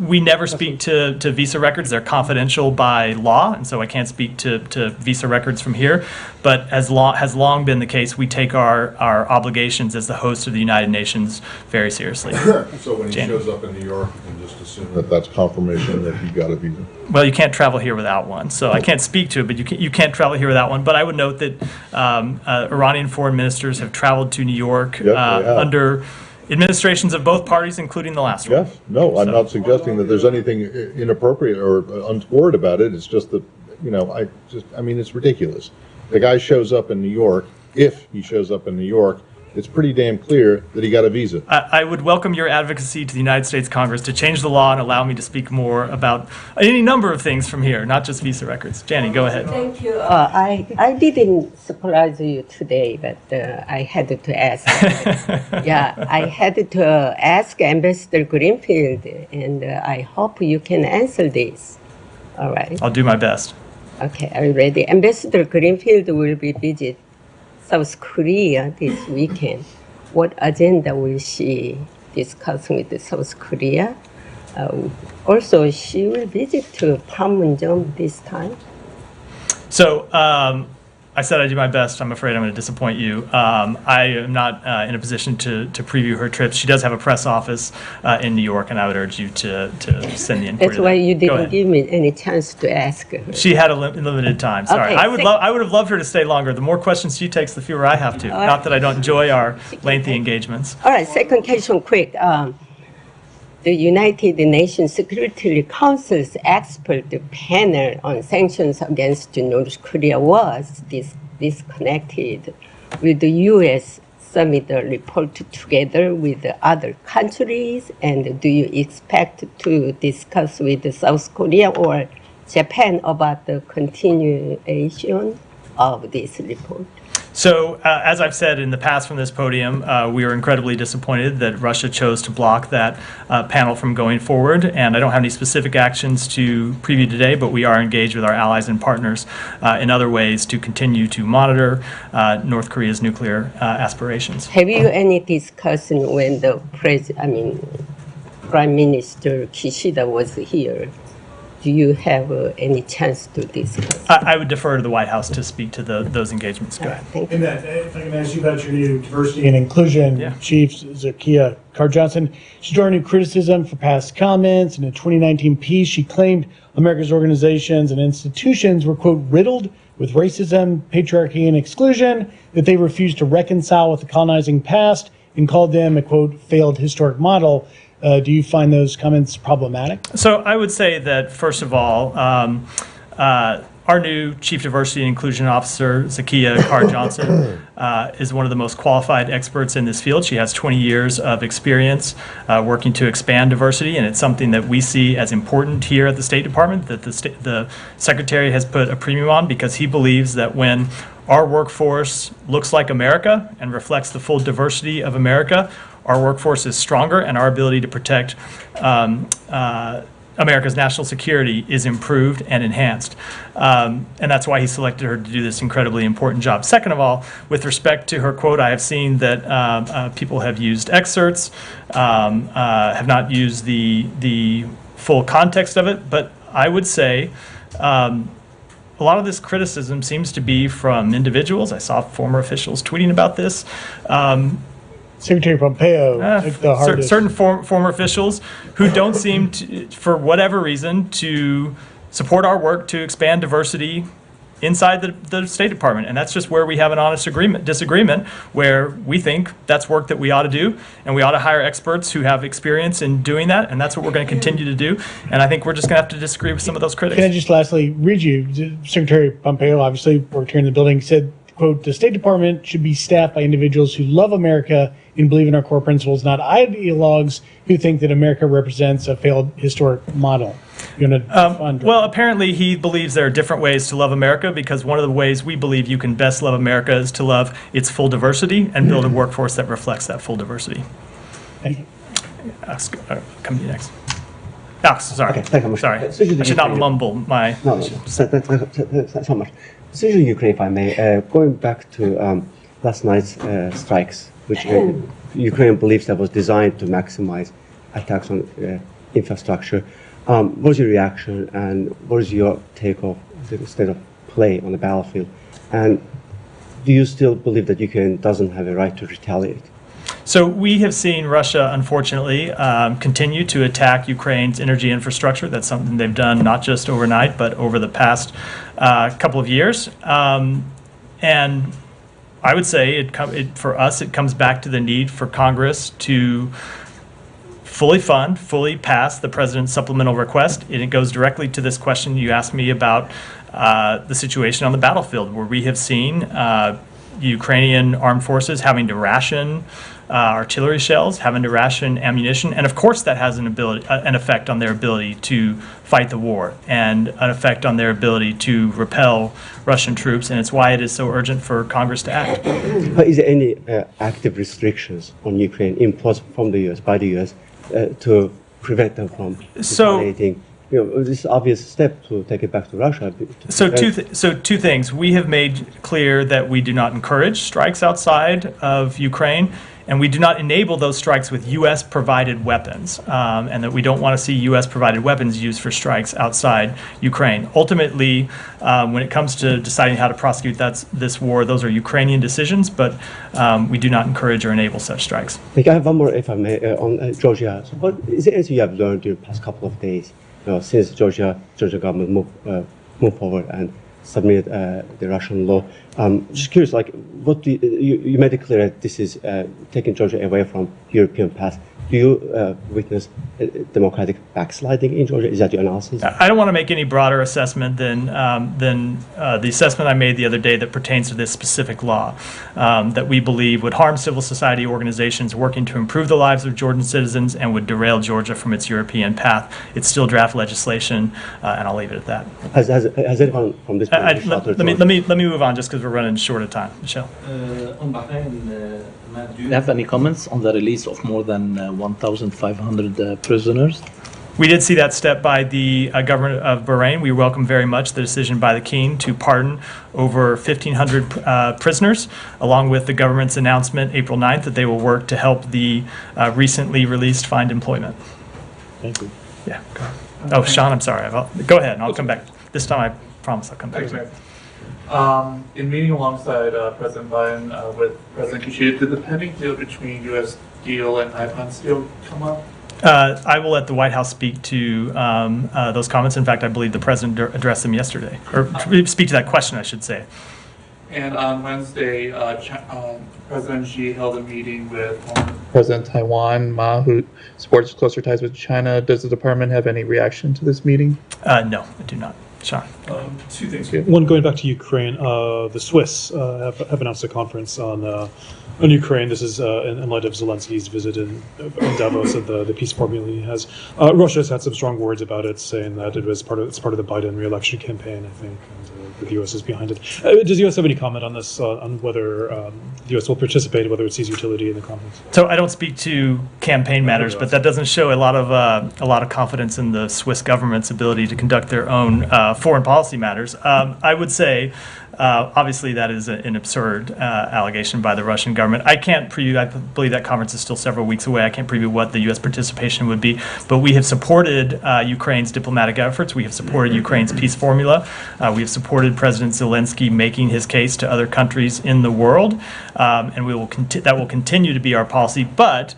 we never speak to visa records. They're confidential by law, and so I can't speak to visa records from here. But has long been the case, we take our obligations as the host of the United Nations very seriously. So when he shows up in New York, you can just assume that that's confirmation that he got a visa? Well, you can't travel here without one, so I can't speak to it, but you can't travel here without one. But I would note that Iranian foreign ministers have traveled to New York under administrations of both parties, including the last one. Yes. No, I'm not suggesting that there's anything inappropriate or untoward about it. It's just that, it's ridiculous. The guy shows up in New York. If he shows up in New York, it's pretty damn clear that he got a visa. I would welcome your advocacy to the United States Congress to change the law and allow me to speak more about any number of things from here, not just visa records. Janie, go ahead. Thank you. I didn't surprise you today, but I had to ask. I had to ask Ambassador Greenfield, and I hope you can answer this. All right. I'll do my best. Okay, are you ready? Ambassador Greenfield will be visit South Korea this weekend. What agenda will she discuss with South Korea? Also, she will visit to Panmunjom this time. So I said I'd do my best. I'm afraid I'm going to disappoint you. I am not in a position to preview her trips. She does have a press office in New York, and I would urge you to send the inquiry. That's why you didn't give me any chance to ask her. She had a limited time. Sorry, Okay, I would have loved her to stay longer. The more questions she takes, the fewer I have to. All right. Not that I don't enjoy our lengthy engagements. All right, second question, quick. The United Nations Security Council's expert panel on sanctions against North Korea was disconnected. Will the U.S. submit a report together with the other countries? And do you expect to discuss with South Korea or Japan about the continuation of this report? So, as I've said in the past from this podium, we are incredibly disappointed that Russia chose to block that panel from going forward. And I don't have any specific actions to preview today, but we are engaged with our allies and partners in other ways to continue to monitor North Korea's nuclear aspirations. Have you any discussion when the Prime Minister Kishida was here? Do you have any chance to discuss? I would defer to the White House to speak to those engagements. Go ahead. Thank And if I can ask you about your new diversity and inclusion chief, Zakiya Carr-Johnson. She drew new criticism for past comments. In a 2019 piece, she claimed America's organizations and institutions were, quote, riddled with racism, patriarchy, and exclusion, that they refused to reconcile with the colonizing past, and called them a, quote, failed historic model. Do you find those comments problematic? So I would say that, first of all, our new Chief Diversity and Inclusion Officer, Zakiya Carr-Johnson, is one of the most qualified experts in this field. She has 20 years of experience working to expand diversity, and it's something that we see as important here at the State Department, that the Secretary has put a premium on, because he believes that when our workforce looks like America and reflects the full diversity of America, our workforce is stronger, and our ability to protect America's national security is improved and enhanced. And that's why he selected her to do this incredibly important job. Second of all, with respect to her quote, I have seen that people have used excerpts, have not used the full context of it, but I would say a lot of this criticism seems to be from individuals. I saw former officials tweeting about this. Secretary Pompeo, certain former officials who don't seem to, for whatever reason, to support our work to expand diversity inside the State Department. And that's just where we have an honest disagreement, where we think that's work that we ought to do, and we ought to hire experts who have experience in doing that, and that's what we're going to continue to do. And I think we're just going to have to disagree with some of those critics. Can I just lastly read you? Secretary Pompeo, obviously worked here in the building, said, quote, the State Department should be staffed by individuals who love America and believe in our core principles, not ideologues who think that America represents a failed historic model. Well, apparently he believes there are different ways to love America, because one of the ways we believe you can best love America is to love its full diversity and build a workforce that reflects that full diversity. Thank you. Come to you next. Alex, sorry. Okay, thank you much. Sorry. I should not mumble my... No, thanks so much. Decision Ukraine, if I may, going back to last night's strikes, which Ukraine believes that was designed to maximize attacks on infrastructure. What was your reaction, and what is your take of the state of play on the battlefield? And do you still believe that Ukraine doesn't have a right to retaliate? So we have seen Russia, unfortunately, continue to attack Ukraine's energy infrastructure. That's something they've done not just overnight, but over the past couple of years. And I would say for us, it comes back to the need for Congress to fully fund, fully pass the president's supplemental request. And it goes directly to this question you asked me about the situation on the battlefield, where we have seen Ukrainian armed forces having to ration artillery shells, having to ration ammunition, and of course that has an effect on their ability to fight the war, and an effect on their ability to repel Russian troops, and it's why it is so urgent for Congress to act. But is there any active restrictions on Ukraine imposed from the U.S., by the U.S., to prevent them from retaliating this obvious step to take it back to Russia. So two things. We have made clear that we do not encourage strikes outside of Ukraine, and we do not enable those strikes with U.S. provided weapons, and that we don't want to see U.S. provided weapons used for strikes outside Ukraine. Ultimately, when it comes to deciding how to prosecute this war, those are Ukrainian decisions, but we do not encourage or enable such strikes. I have one more, if I may, on Georgia. So what is there anything you have learned during the past couple of days, since Georgia government moved forward and submitted the Russian law? Just curious, like, what do you made it clear that this is taking Georgia away from European path. Do you witness democratic backsliding in Georgia? Is that your analysis? I don't want to make any broader assessment than the assessment I made the other day that pertains to this specific law that we believe would harm civil society organizations working to improve the lives of Georgian citizens and would derail Georgia from its European path. It's still draft legislation, and I'll leave it at that. Has anyone from this point let me move on just because we're running short of time. Michelle. Do you have any comments on the release of more than 1,500 prisoners? We did see that step by the government of Bahrain. We welcome very much the decision by the King to pardon over 1,500 prisoners, along with the government's announcement April 9th that they will work to help the recently released find employment. Thank you. Yeah. Oh, Sean, I'm sorry. Go ahead, and I'll come back. This time I promise I'll come back. In meeting alongside President Biden with President Kishida, did the pending deal between U.S. Steel and Nippon Steel come up? I will let the White House speak to those comments. In fact, I believe the president addressed them yesterday, or speak to that question, I should say. And on Wednesday, President Xi held a meeting with President Taiwan Ma, who supports closer ties with China. Does the department have any reaction to this meeting? No, I do not. Sean. Two things. One, going back to Ukraine, the Swiss have announced a conference on Ukraine. This is in light of Zelensky's visit in Davos and the peace formula he has. Russia has had some strong words about it, saying that it's part of the Biden re-election campaign, I think, and the U.S. is behind it. Does the U.S. have any comment on this, on whether the U.S. will participate, whether it sees utility in the conference? So I don't speak to campaign matters, but that doesn't show a lot of confidence in the Swiss government's ability to conduct their own foreign policy matters. I would say, obviously, that is an absurd allegation by the Russian government. I can't preview. I believe that conference is still several weeks away. I can't preview what the U.S. participation would be. But we have supported Ukraine's diplomatic efforts. We have supported Ukraine's peace formula. We have supported President Zelensky making his case to other countries in the world, and we will that will continue to be our policy. But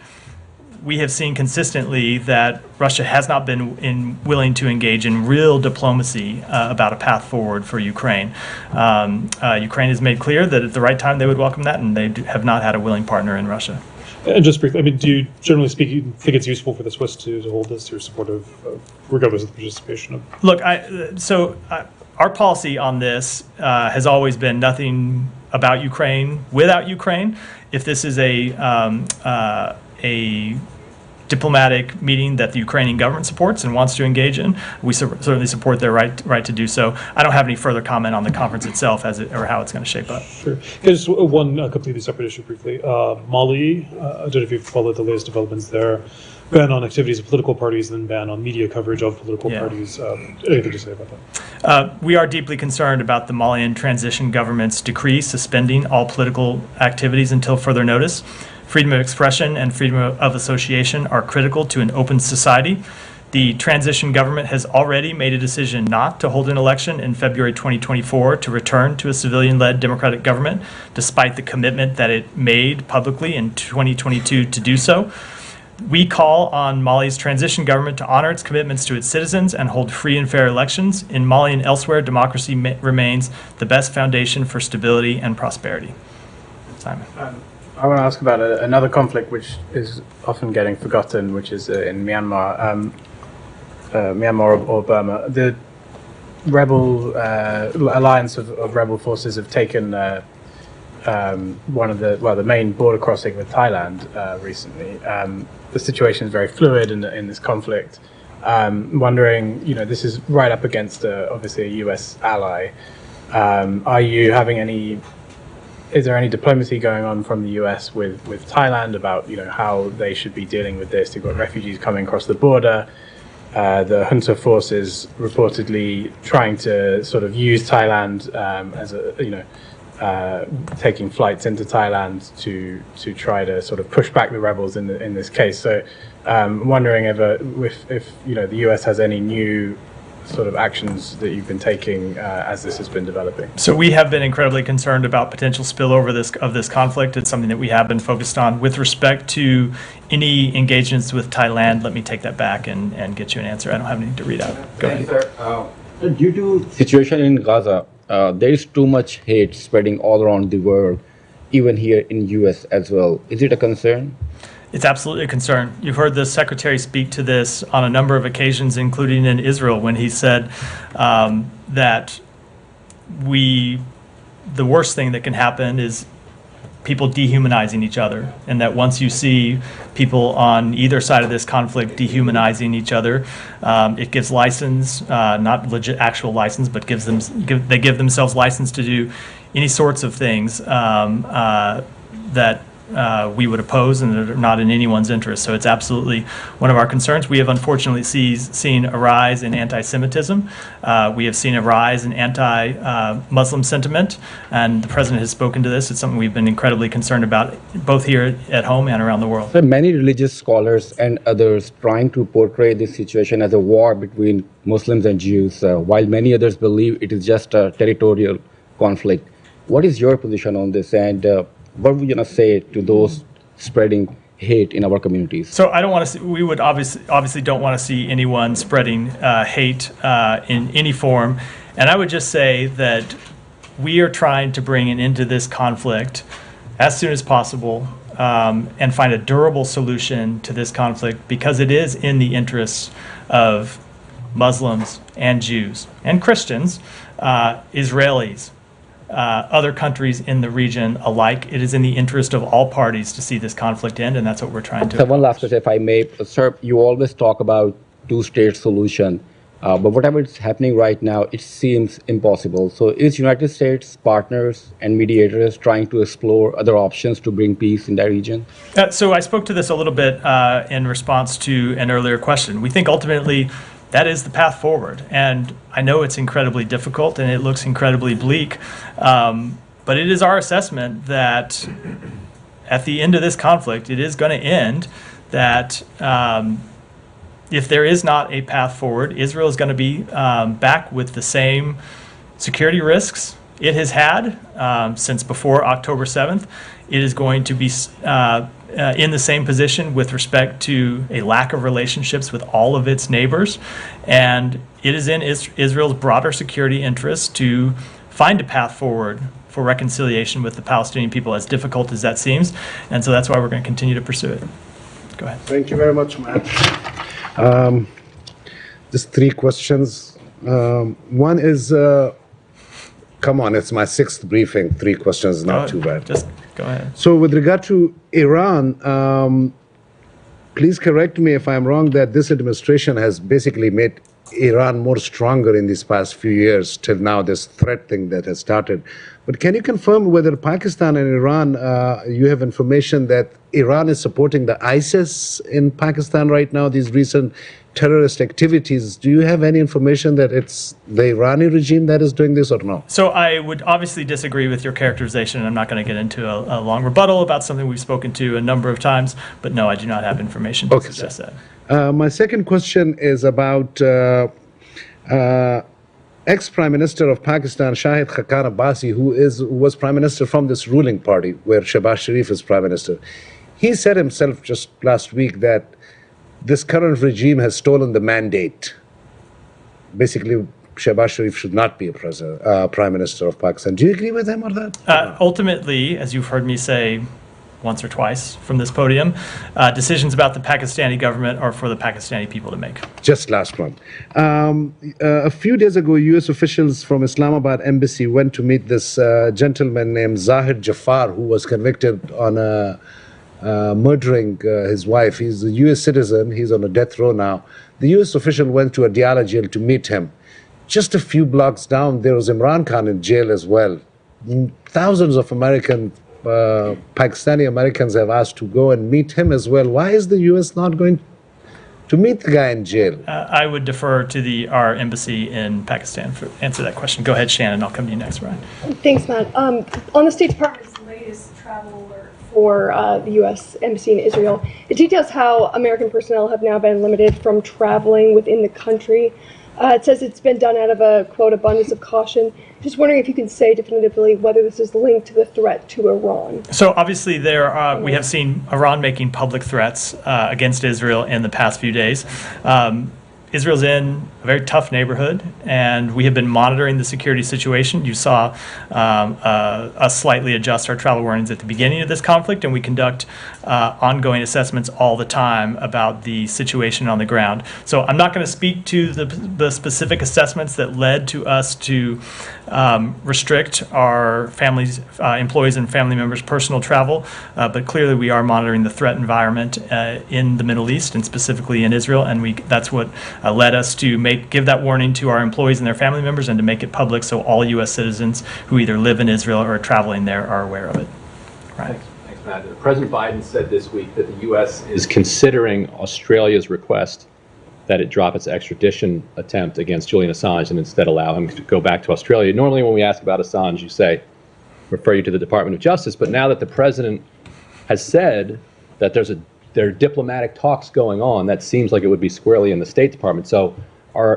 we have seen consistently that Russia has not been willing to engage in real diplomacy about a path forward for Ukraine. Ukraine has made clear that at the right time they would welcome that, and they have not had a willing partner in Russia. And just briefly, I mean, do you, generally speaking, think it's useful for the Swiss to hold this? You're supportive of, regardless of the participation of? Look, our policy on this has always been nothing about Ukraine without Ukraine. If this is a diplomatic meeting that the Ukrainian government supports and wants to engage in, we certainly support their right to do so. I don't have any further comment on the conference itself or how it's going to shape up. Sure. Just one completely separate issue briefly. Mali, I don't know if you've followed the latest developments there. Ban on activities of political parties and then ban on media coverage of political parties. Anything to say about that? We are deeply concerned about the Malian transition government's decree suspending all political activities until further notice. Freedom of expression and freedom of association are critical to an open society. The transition government has already made a decision not to hold an election in February 2024 to return to a civilian-led democratic government, despite the commitment that it made publicly in 2022 to do so. We call on Mali's transition government to honor its commitments to its citizens and hold free and fair elections. In Mali and elsewhere, democracy remains the best foundation for stability and prosperity. Simon. I want to ask about another conflict which is often getting forgotten, which is in Myanmar, Myanmar or Burma. The rebel alliance of rebel forces have taken the main border crossing with Thailand recently. The situation is very fluid in this conflict. Wondering, this is right up against obviously a U.S. ally. Are you having any? Is there any diplomacy going on from the U.S. with Thailand about how they should be dealing with this? You've got refugees coming across the border. the junta forces reportedly trying to sort of use Thailand as a, taking flights into Thailand to try to sort of push back the rebels in this case. So, wondering if the U.S. has any new sort of actions that you've been taking as this has been developing. So we have been incredibly concerned about potential spillover of this conflict. It's something that we have been focused on. With respect to any engagements with Thailand, let me take that back and get you an answer. I don't have anything to read out. Go ahead. Sir. Due to situation in Gaza, there is too much hate spreading all around the world, even here in US as well. Is it a concern? It's absolutely a concern. You've heard the Secretary speak to this on a number of occasions, including in Israel, when he said that the worst thing that can happen is people dehumanizing each other, and that once you see people on either side of this conflict dehumanizing each other, it gives license, not legit actual license, but they give themselves license to do any sorts of things that we would oppose and that are not in anyone's interest. So it's absolutely one of our concerns. We have unfortunately seen a rise in anti-Semitism. We have seen a rise in anti-Muslim sentiment, and the President has spoken to this. It's something we've been incredibly concerned about, both here at home and around the world. So many religious scholars and others trying to portray this situation as a war between Muslims and Jews, while many others believe it is just a territorial conflict. What is your position on this, and what would you gonna say to those spreading hate in our communities? So I don't want to see, we would obviously don't want to see anyone spreading hate in any form. And I would just say that we are trying to bring an end to this conflict as soon as possible and find a durable solution to this conflict, because it is in the interests of Muslims and Jews and Christians, Israelis, other countries in the region alike. It is in the interest of all parties to see this conflict end, and that's what we're trying to So one last question, if I may. Sir, you always talk about two-state solution, but whatever is happening right now, it seems impossible. So is United States partners and mediators trying to explore other options to bring peace in that region? So I spoke to this a little bit in response to an earlier question. We think ultimately that is the path forward. And I know it's incredibly difficult and it looks incredibly bleak, but it is our assessment that at the end of this conflict, it is going to end, that if there is not a path forward, Israel is going to be back with the same security risks it has had since before October 7th. It is going to be in the same position with respect to a lack of relationships with all of its neighbors. And it is in Israel's broader security interest to find a path forward for reconciliation with the Palestinian people, as difficult as that seems. And so that's why we're going to continue to pursue it. Go ahead. Thank you very much, Matt. Just three questions. One is, come on, it's my sixth briefing. Three questions is not too bad. Just go ahead. So with regard to Iran, please correct me if I'm wrong, that this administration has basically made Iran more stronger in these past few years, till now, this threat thing that has started. But can you confirm whether Pakistan and Iran, you have information that Iran is supporting the ISIS in Pakistan right now, these recent terrorist activities? Do you have any information that it's the Irani regime that is doing this or no? So I would obviously disagree with your characterization. I'm not going to get into a long rebuttal about something we've spoken to a number of times, but no, I do not have information to suggest that. My second question is about ex-Prime Minister of Pakistan, Shahid Khaqan Abbasi, who was Prime Minister from this ruling party, where Shehbaz Sharif is Prime Minister. He said himself just last week that this current regime has stolen the mandate. Basically, Shehbaz Sharif should not be a Prime Minister of Pakistan. Do you agree with him or that? Ultimately, as you've heard me say once or twice from this podium, decisions about the Pakistani government are for the Pakistani people to make. Just last one. A few days ago, U.S. officials from Islamabad embassy went to meet this gentleman named Zahir Jafar, who was convicted on murdering his wife. He's a U.S. citizen. He's on a death row now. The U.S. official went to a Diyala jail to meet him. Just a few blocks down, there was Imran Khan in jail as well. Thousands of Pakistani Americans have asked to go and meet him as well. Why is the U.S. not going to meet the guy in jail? I would defer to our embassy in Pakistan to answer that question. Go ahead, Shannon. I'll come to you next, Brian. Thanks, Matt. On the State Department's latest travel alert for the U.S. Embassy in Israel, it details how American personnel have now been limited from traveling within the country. It says it's been done out of a, quote, abundance of caution. Just wondering if you can say definitively whether this is linked to the threat to Iran. So obviously we have seen Iran making public threats against Israel in the past few days. Israel's in a very tough neighborhood, and we have been monitoring the security situation. You saw us slightly adjust our travel warnings at the beginning of this conflict, and we conduct ongoing assessments all the time about the situation on the ground. So I'm not going to speak to the specific assessments that led to us to restrict our employees and family members' personal travel, but clearly we are monitoring the threat environment in the Middle East and specifically in Israel, and that's what led us to give that warning to our employees and their family members and to make it public so all U.S. citizens who either live in Israel or are traveling there are aware of it. Right. Thanks, Matt. President Biden said this week that the U.S. is considering Australia's request that it drop its extradition attempt against Julian Assange and instead allow him to go back to Australia. Normally when we ask about Assange, you refer you to the Department of Justice, but now that the president has said that there are diplomatic talks going on, that seems like it would be squarely in the State Department. So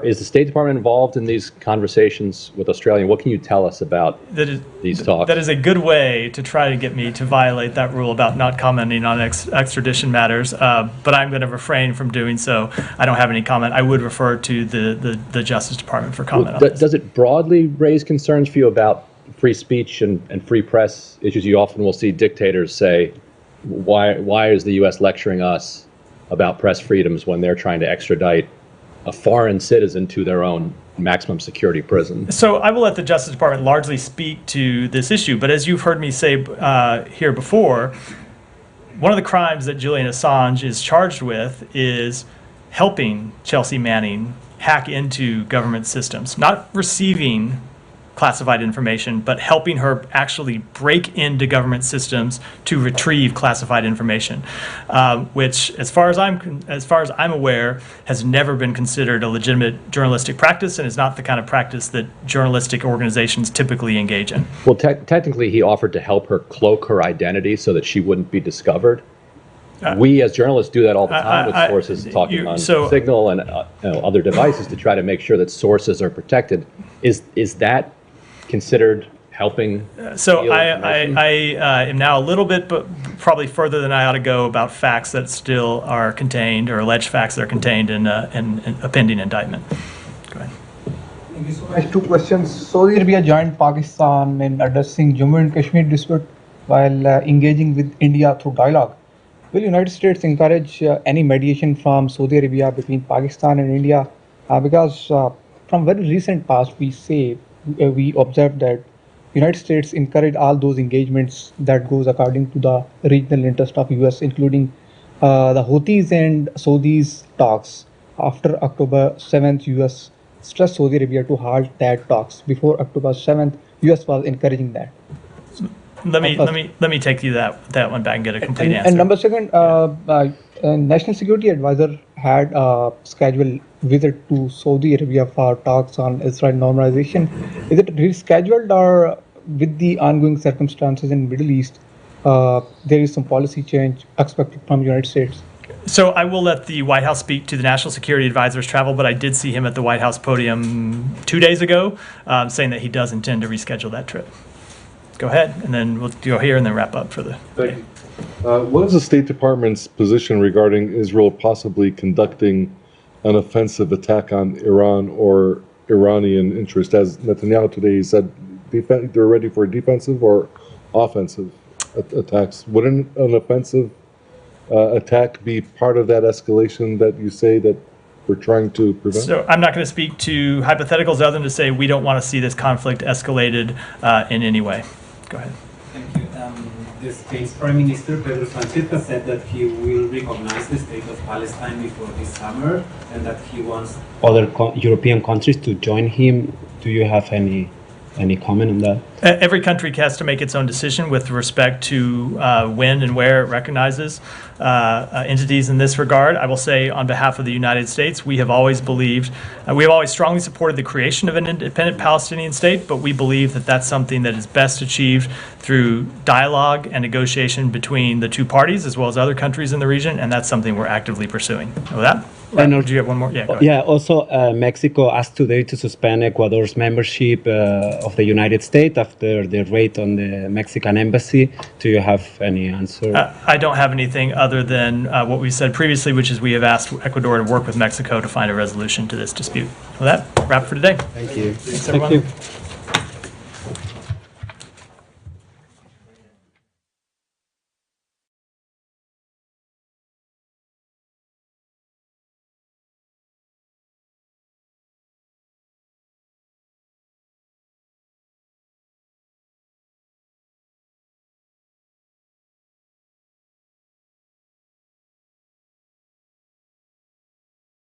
is the State Department involved in these conversations with Australia? What can you tell us about these talks? That is a good way to try to get me to violate that rule about not commenting on extradition matters, but I'm going to refrain from doing so. I don't have any comment. I would refer to the Justice Department for comment on this. Does it broadly raise concerns for you about free speech and free press issues? You often will see dictators say, why is the U.S. lecturing us about press freedoms when they're trying to extradite a foreign citizen to their own maximum security prison? So I will let the Justice Department largely speak to this issue, but as you've heard me say here before, one of the crimes that Julian Assange is charged with is helping Chelsea Manning hack into government systems, not receiving classified information, but helping her actually break into government systems to retrieve classified information, which, as far as I'm aware, has never been considered a legitimate journalistic practice, and is not the kind of practice that journalistic organizations typically engage in. Well, technically, he offered to help her cloak her identity so that she wouldn't be discovered. We as journalists do that all the time with sources talking on Signal and other devices to try to make sure that sources are protected. Is that considered helping? So I am now a little bit, but probably further than I ought to go, about facts that still are contained, or alleged facts that are contained in a pending indictment. Go ahead. Thank you so much. Two questions. Saudi Arabia joined Pakistan in addressing Jammu and Kashmir dispute while engaging with India through dialogue. Will United States encourage any mediation from Saudi Arabia between Pakistan and India? Because from very recent past, we observed that United States encouraged all those engagements that goes according to the regional interest of US, including the Houthis and Saudis talks. After October 7th, US stressed Saudi Arabia to halt that talks. Before October 7th, US was encouraging that. Let me take you that one back and get a complete answer. And number second, National Security Advisor had a scheduled visit to Saudi Arabia for talks on Israel normalization. Is it rescheduled, or with the ongoing circumstances in the Middle East, there is some policy change expected from the United States? So I will let the White House speak to the National Security Advisor's travel, but I did see him at the White House podium 2 days ago saying that he does intend to reschedule that trip. Go ahead, and then we'll go here and then wrap up for the day. What is the State Department's position regarding Israel possibly conducting an offensive attack on Iran or Iranian interest? As Netanyahu today said, they're ready for defensive or offensive attacks. Wouldn't an offensive attack be part of that escalation that you say that we're trying to prevent? So I'm not going to speak to hypotheticals other than to say we don't want to see this conflict escalated in any way. Go ahead. Thank you. The state's Prime Minister, Pedro Sanchez, said that he will recognize the state of Palestine before this summer, and that he wants other European countries to join him. Do you have any Any comment on that? Every country has to make its own decision with respect to when and where it recognizes entities in this regard. I will say on behalf of the United States, we have always believed, we have always strongly supported the creation of an independent Palestinian state, but we believe that that's something that is best achieved through dialogue and negotiation between the two parties as well as other countries in the region, and that's something we're actively pursuing. With that, do you have one more? Yeah, go ahead. Yeah, also Mexico asked today to suspend Ecuador's membership of the United States after the raid on the Mexican embassy. Do you have any answer? I don't have anything other than what we said previously, which is we have asked Ecuador to work with Mexico to find a resolution to this dispute. With that, wrap for today. Thank you. Thanks, everyone. Thank you.